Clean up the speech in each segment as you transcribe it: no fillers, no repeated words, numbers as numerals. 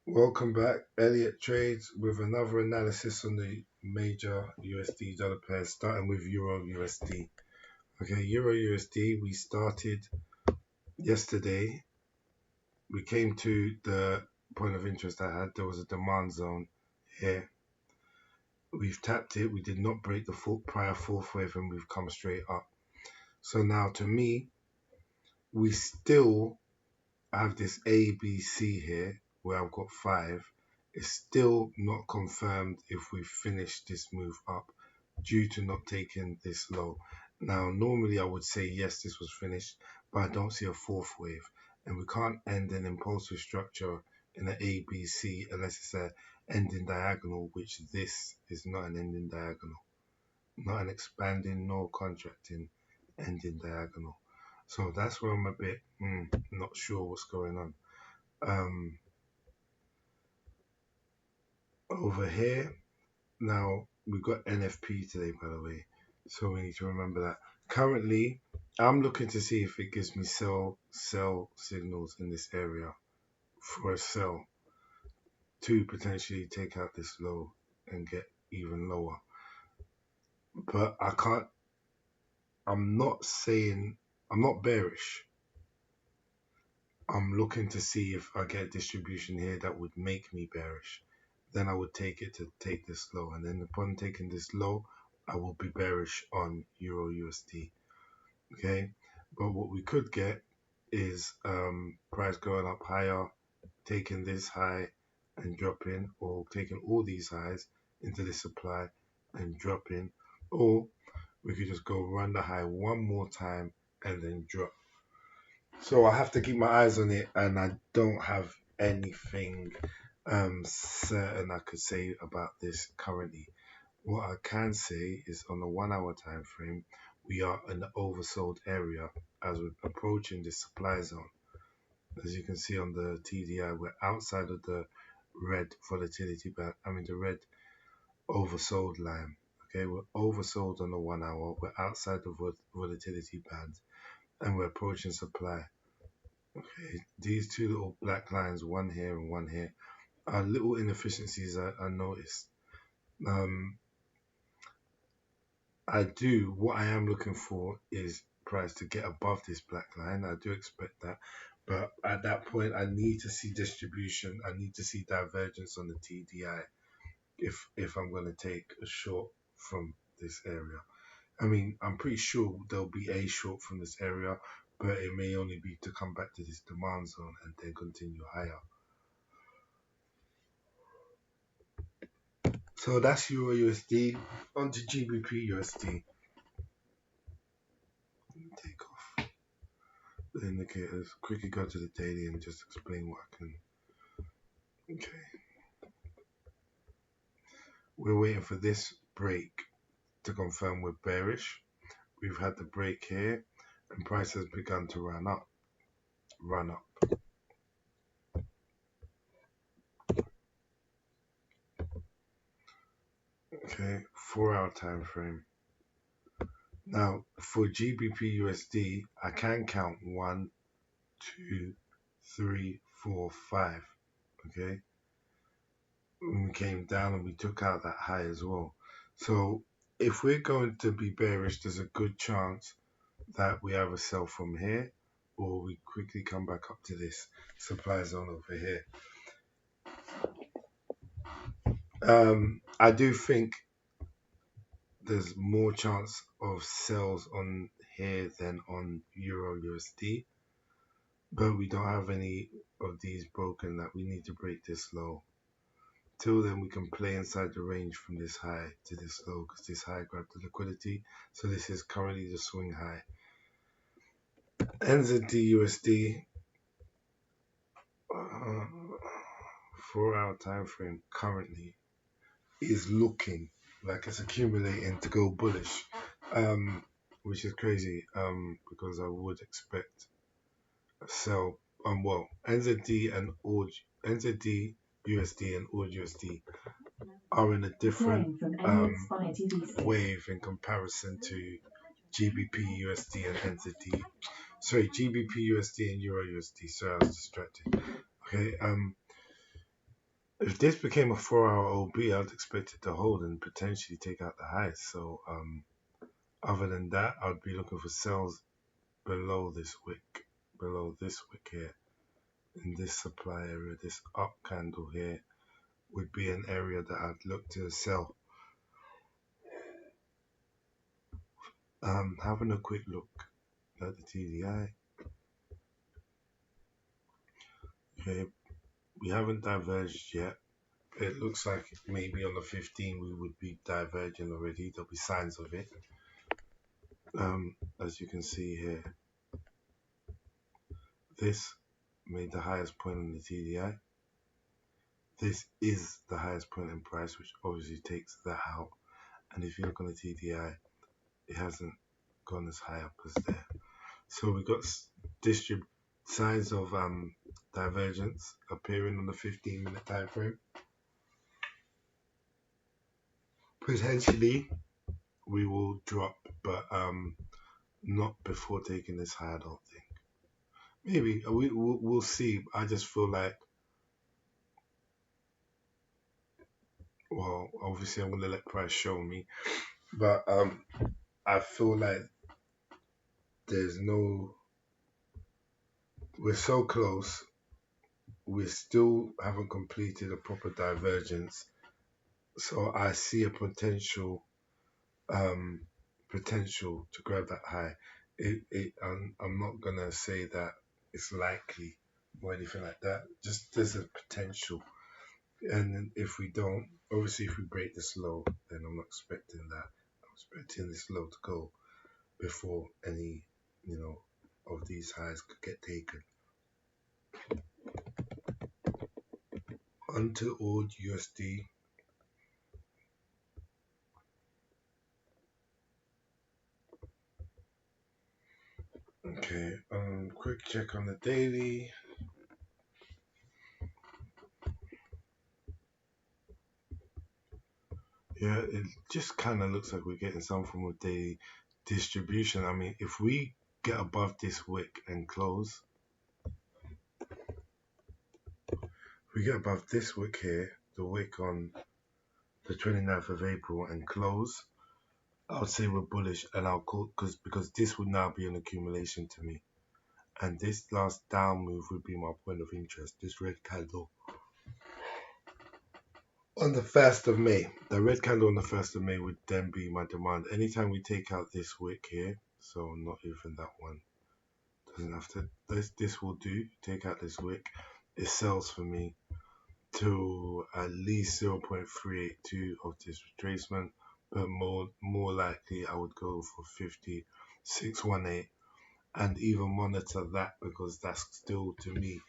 Welcome back, Elliott Trades, with another analysis on the major USD dollar pairs, starting with Euro USD. Okay, Euro USD, we started yesterday. We came to the point of interest I had. There was a demand zone here. We've tapped it. We did not break the prior fourth wave, and we've come straight up. So now, to me, we still have this ABC here where I've got 5. It's still not confirmed if we finish this move up due to not taking this low. Now, normally I would say yes, this was finished, but I don't see a fourth wave, and we can't end an impulsive structure in an ABC unless it's an ending diagonal, which this is not an ending diagonal, not an expanding nor contracting ending diagonal. So that's where I'm a bit not sure what's going on. Over here, now we've got NFP today, by the way, so we need to remember that. Currently, I'm looking to see if it gives me sell signals in this area for a sell to potentially take out this low and get even lower. But I can't, I'm not bearish. I'm looking to see if I get a distribution here that would make me bearish. Then I would take it to take this low, and then upon taking this low, I will be bearish on Euro USD. Okay, but what we could get is price going up higher, taking this high and dropping, or taking all these highs into the supply and dropping, or we could just go run the high one more time and then drop. So I have to keep my eyes on it, and I don't have anything certain I could say about this currently. What I can say is on the 1 hour time frame, we are in the oversold area as we're approaching the supply zone. As you can see on the TDI, we're outside of the red volatility band, the red oversold line. Okay, we're oversold on the 1 hour, we're outside the volatility band, and we're approaching supply. Okay, these two little black lines, one here and one here, are little inefficiencies I noticed. What I am looking for is price to get above this black line. I do expect that. But at that point, I need to see distribution. I need to see divergence on the TDI if I'm going to take a short from this area. I'm pretty sure there'll be a short from this area, but it may only be to come back to this demand zone and then continue higher. So that's Euro USD. On to GBPUSD. Take off the indicators. Quickly go to the daily and just explain what I can. Okay. We're waiting for this break to confirm we're bearish. We've had the break here, and price has begun to run up. Okay, 4 hour time frame. Now for GBPUSD, I can count 1, 2, 3, 4, 5. Okay, we came down and we took out that high as well. So if we're going to be bearish, there's a good chance that we either sell from here or we quickly come back up to this supply zone over here. I do think there's more chance of sells on here than on Euro USD, but we don't have any of these broken that we need to break this low. Till then, we can play inside the range from this high to this low because this high grabbed the liquidity. So this is currently the swing high. NZDUSD, 4 hour time frame currently is looking like it's accumulating to go bullish, which is crazy because I would expect a sell. Well, NZD and NZD USD and AUDUSD are in a different wave in comparison to GBPUSD and NZD. Sorry, GBPUSD and EURUSD. Sorry, I was distracted. Okay, If this became a 4-hour OB, I'd expect it to hold and potentially take out the highs. So other than that, I'd be looking for sales below this wick here, in this supply area. This up candle here would be an area that I'd look to sell. Having a quick look at the TDI. Okay, we haven't diverged yet. It looks like maybe on the 15 we would be diverging already. There'll be signs of it. As you can see here, this made the highest point on the TDI. This is the highest point in price, which obviously takes that out. And if you look on the TDI, it hasn't gone as high up as there. So we've got signs of divergence appearing on the 15-minute time frame. Potentially we will drop, but not before taking this high, I don't think. Maybe we'll see. I just feel like, well, obviously I'm gonna let price show me, but I feel like we're so close, we still haven't completed a proper divergence, so I see a potential to grab that high. I'm not gonna say that it's likely or anything like that. Just there's a potential, and if we don't, obviously, if we break this low, then I'm not expecting that. I'm expecting this low to go before any, of these highs could get taken. Onto AUDUSD. Okay, quick check on the daily. Yeah, it just kind of looks like we're getting some form of daily distribution. I mean, if we get above this wick and close, we get above this wick here, the wick on the 29th of April, and close, I would say we're bullish, and I'll call because this would now be an accumulation to me, and this last down move would be my point of interest. This red candle on the 1st of May, the red candle on the 1st of May would then be my demand. Anytime we take out this wick here, so not even that one, doesn't have to. This will do. Take out this wick. It sells for me to at least 0.382 of this retracement, but more likely I would go for 5618 and even monitor that, because that's still, to me,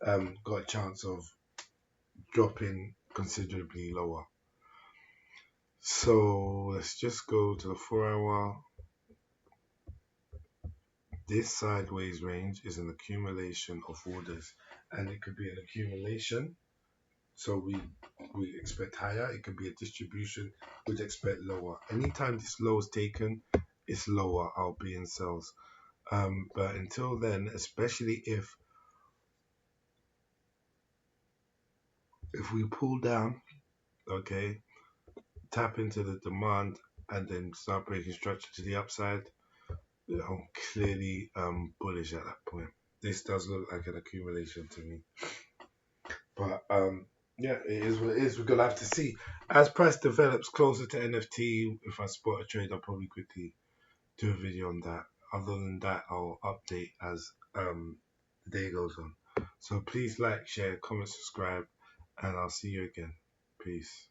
got a chance of dropping considerably lower. So let's just go to the 4-hour. This sideways range is an accumulation of orders, and it could be an accumulation, so we expect higher. It could be a distribution, we'd expect lower. Anytime this low is taken, it's lower. I'll be in sales. But until then, especially if we pull down, okay, tap into the demand and then start breaking structure to the upside, I'm clearly bullish at that point. This does look like an accumulation to me, but yeah, it is what it is. We're gonna have to see as price develops closer to NFT. If I spot a trade, I'll probably quickly do a video on that. Other than that, I'll update as the day goes on. So please like, share, comment, subscribe, and I'll see you again. Peace.